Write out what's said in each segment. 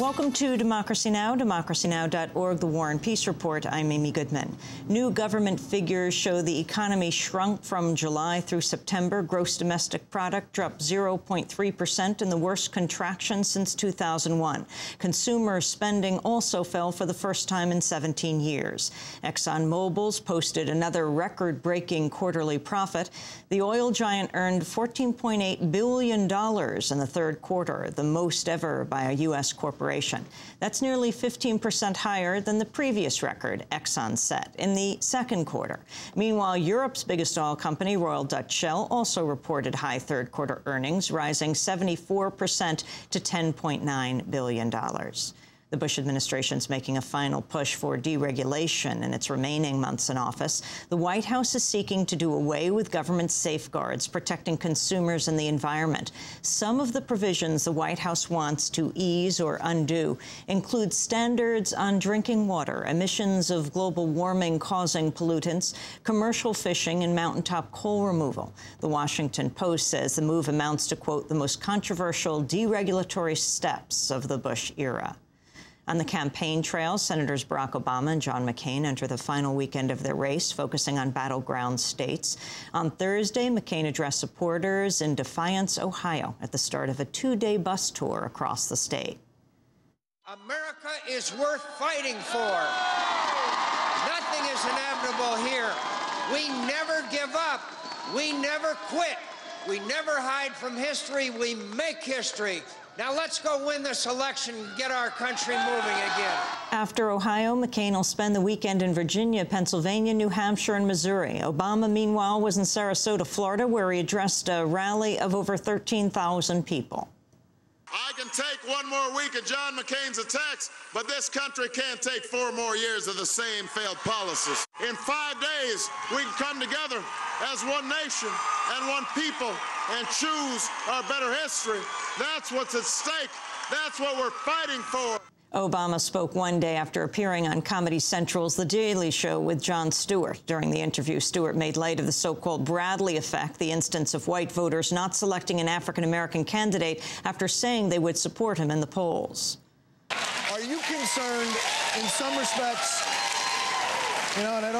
Welcome to Democracy Now!, democracynow.org, the War and Peace Report. I'm Amy Goodman. New government figures show the economy shrunk from July through September. Gross domestic product dropped 0.3% in the worst contraction since 2001. Consumer spending also fell for the first time in 17 years. ExxonMobil's posted another record-breaking quarterly profit. The oil giant earned $14.8 billion in the third quarter, the most ever by a U.S. corporation. That's nearly 15% higher than the previous record Exxon set in the second quarter. Meanwhile, Europe's biggest oil company, Royal Dutch Shell, also reported high third-quarter earnings, rising 74% to $10.9 billion. The Bush administration's making a final push for deregulation in its remaining months in office. The White House is seeking to do away with government safeguards protecting consumers and the environment. Some of the provisions the White House wants to ease or undo include standards on drinking water, emissions of global warming-causing pollutants, commercial fishing, and mountaintop coal removal. The Washington Post says the move amounts to, quote, the most controversial deregulatory steps of the Bush era. On the campaign trail, Senators Barack Obama and John McCain enter the final weekend of their race, focusing on battleground states. On Thursday, McCain addressed supporters in Defiance, Ohio, at the start of a two-day bus tour across the state. America is worth fighting for. Nothing is inevitable here. We never give up. We never quit. We never hide from history. We make history. Now let's go win this election and get our country moving again. After Ohio, McCain will spend the weekend in Virginia, Pennsylvania, New Hampshire, and Missouri. Obama, meanwhile, was in Sarasota, Florida, where he addressed a rally of over 13,000 people. I can take one more week of John McCain's attacks, but this country can't take 4 more years of the same failed policies. In 5 days, we can come together as one nation and one people and choose our better history. That's what's at stake. That's what we're fighting for. Obama spoke one day after appearing on Comedy Central's The Daily Show with Jon Stewart. During the interview, Stewart made light of the so-called Bradley effect, the instance of white voters not selecting an African-American candidate after saying they would support him in the polls. Are you concerned in some respects, you know, and I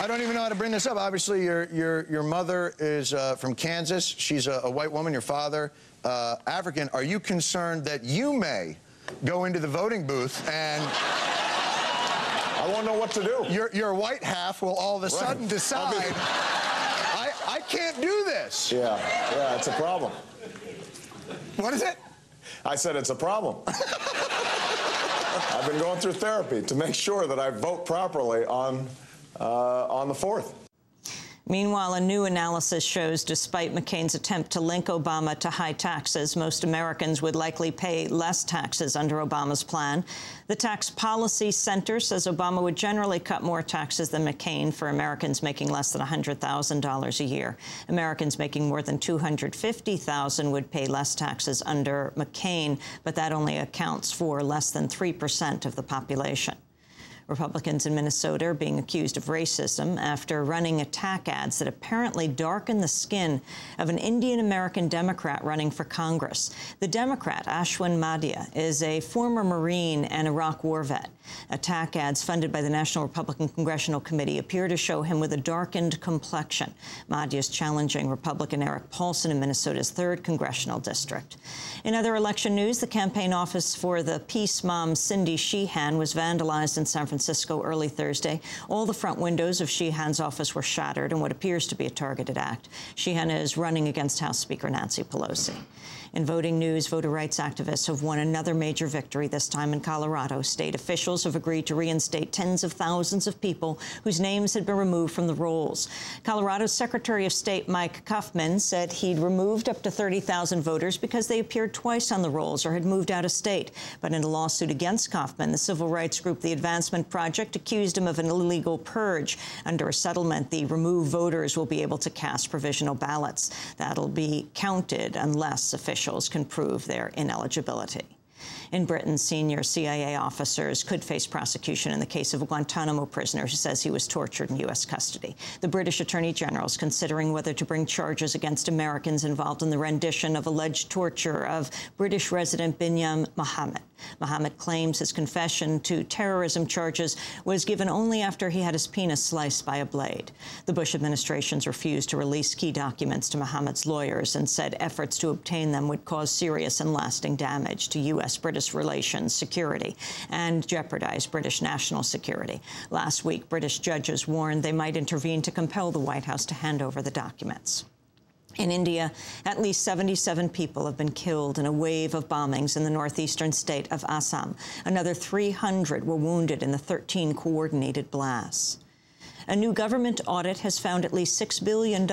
don't even know how to bring this up. Obviously, your mother is from Kansas. She's a white woman, your father African. Are you concerned that you may go into the voting booth and I won't know what to do. Your white half will all of a sudden decide, I can't do this. Yeah, it's a problem. What is it? I said it's a problem. I've been going through therapy to make sure that I vote properly on the 4th. Meanwhile, a new analysis shows despite McCain's attempt to link Obama to high taxes, most Americans would likely pay less taxes under Obama's plan. The Tax Policy Center says Obama would generally cut more taxes than McCain for Americans making less than $100,000 a year. Americans making more than $250,000 would pay less taxes under McCain, but that only accounts for less than 3% of the population. Republicans in Minnesota are being accused of racism after running attack ads that apparently darken the skin of an Indian-American Democrat running for Congress. The Democrat, Ashwin Madhya, is a former Marine and Iraq war vet. Attack ads funded by the National Republican Congressional Committee appear to show him with a darkened complexion. Madhya is challenging Republican Eric Paulson in Minnesota's 3rd congressional district. In other election news, the campaign office for the peace mom Cindy Sheehan was vandalized in San Francisco early Thursday. All the front windows of Sheehan's office were shattered in what appears to be a targeted act. Sheehan is running against House Speaker Nancy Pelosi. In voting news, voter rights activists have won another major victory, this time in Colorado. State officials have agreed to reinstate tens of thousands of people whose names had been removed from the rolls. Colorado's Secretary of State Mike Kaufman said he'd removed up to 30,000 voters because they appeared twice on the rolls or had moved out of state. But in a lawsuit against Kaufman, the civil rights group The Advancement Project accused him of an illegal purge. Under a settlement, the removed voters will be able to cast provisional ballots. That'll be counted unless officials can prove their ineligibility. In Britain, senior CIA officers could face prosecution in the case of a Guantanamo prisoner who says he was tortured in U.S. custody. The British Attorney General is considering whether to bring charges against Americans involved in the rendition of alleged torture of British resident Binyam Mohammed. Mohammed claims his confession to terrorism charges was given only after he had his penis sliced by a blade. The Bush administration's refused to release key documents to Mohammed's lawyers and said efforts to obtain them would cause serious and lasting damage to U.S.-British relations, security, and jeopardize British national security. Last week, British judges warned they might intervene to compel the White House to hand over the documents. In India, at least 77 people have been killed in a wave of bombings in the northeastern state of Assam. Another 300 were wounded in the 13 coordinated blasts. A new government audit has found at least $6 billion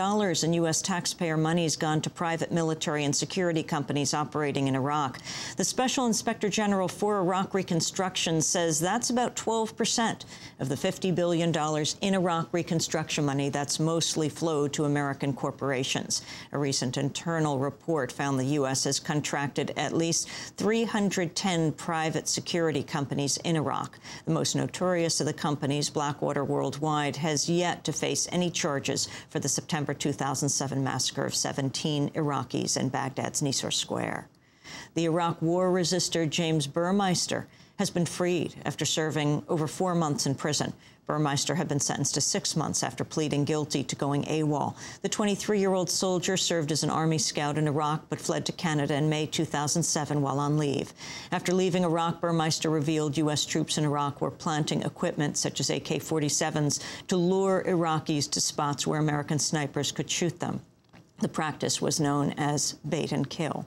in U.S. taxpayer monies gone to private military and security companies operating in Iraq. The Special Inspector General for Iraq Reconstruction says that's about 12% of the $50 billion in Iraq reconstruction money that's mostly flowed to American corporations. A recent internal report found the U.S. has contracted at least 310 private security companies in Iraq. The most notorious of the companies, Blackwater Worldwide, has yet to face any charges for the September 2007 massacre of 17 Iraqis in Baghdad's Nisour Square. The Iraq war resistor James Burmeister has been freed after serving over 4 months in prison. Burmeister had been sentenced to 6 months after pleading guilty to going AWOL. The 23-year-old soldier served as an Army scout in Iraq but fled to Canada in May 2007 while on leave. After leaving Iraq, Burmeister revealed U.S. troops in Iraq were planting equipment such as AK-47s to lure Iraqis to spots where American snipers could shoot them. The practice was known as bait and kill.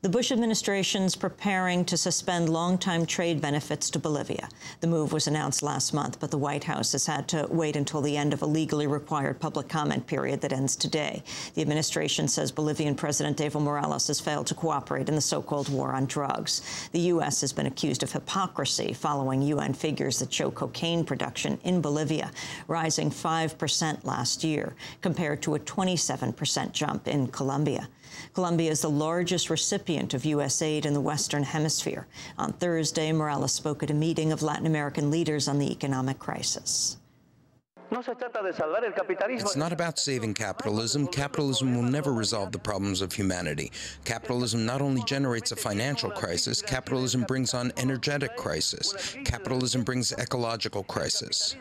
The Bush administration's preparing to suspend long-time trade benefits to Bolivia. The move was announced last month, but the White House has had to wait until the end of a legally required public comment period that ends today. The administration says Bolivian President Evo Morales has failed to cooperate in the so-called war on drugs. The U.S. has been accused of hypocrisy following UN figures that show cocaine production in Bolivia rising 5% last year, compared to a 27% jump in Colombia. Colombia is the largest recipient of U.S. aid in the Western Hemisphere. On Thursday, Morales spoke at a meeting of Latin American leaders on the economic crisis. It's not about saving capitalism. Capitalism will never resolve the problems of humanity. Capitalism not only generates a financial crisis, capitalism brings on energetic crisis. Capitalism brings ecological crisis.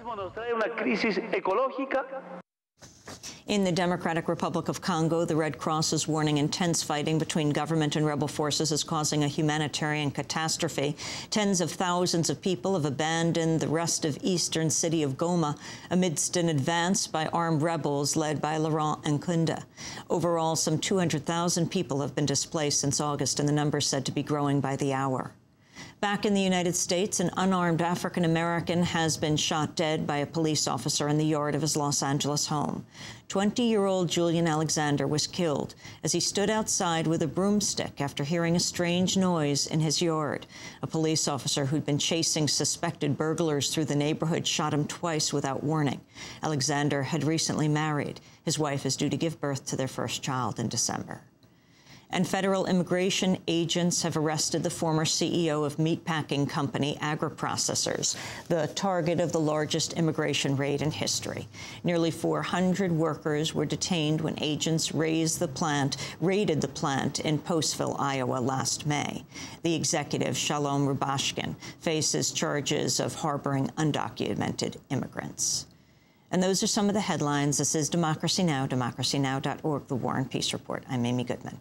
In the Democratic Republic of Congo, the Red Cross is warning intense fighting between government and rebel forces is causing a humanitarian catastrophe. Tens of thousands of people have abandoned the rest of eastern city of Goma amidst an advance by armed rebels led by Laurent Nkunda. Overall, some 200,000 people have been displaced since August, and the number said to be growing by the hour. Back in the United States, an unarmed African-American has been shot dead by a police officer in the yard of his Los Angeles home. 20-year-old Julian Alexander was killed as he stood outside with a broomstick after hearing a strange noise in his yard. A police officer who'd been chasing suspected burglars through the neighborhood shot him twice without warning. Alexander had recently married. His wife is due to give birth to their first child in December. And federal immigration agents have arrested the former CEO of meatpacking company Agri-Processors, the target of the largest immigration raid in history. Nearly 400 workers were detained when agents raided the plant in Postville, Iowa, last May. The executive, Shalom Rubashkin, faces charges of harboring undocumented immigrants. And those are some of the headlines. This is Democracy Now!, democracynow.org, The War and Peace Report. I'm Amy Goodman.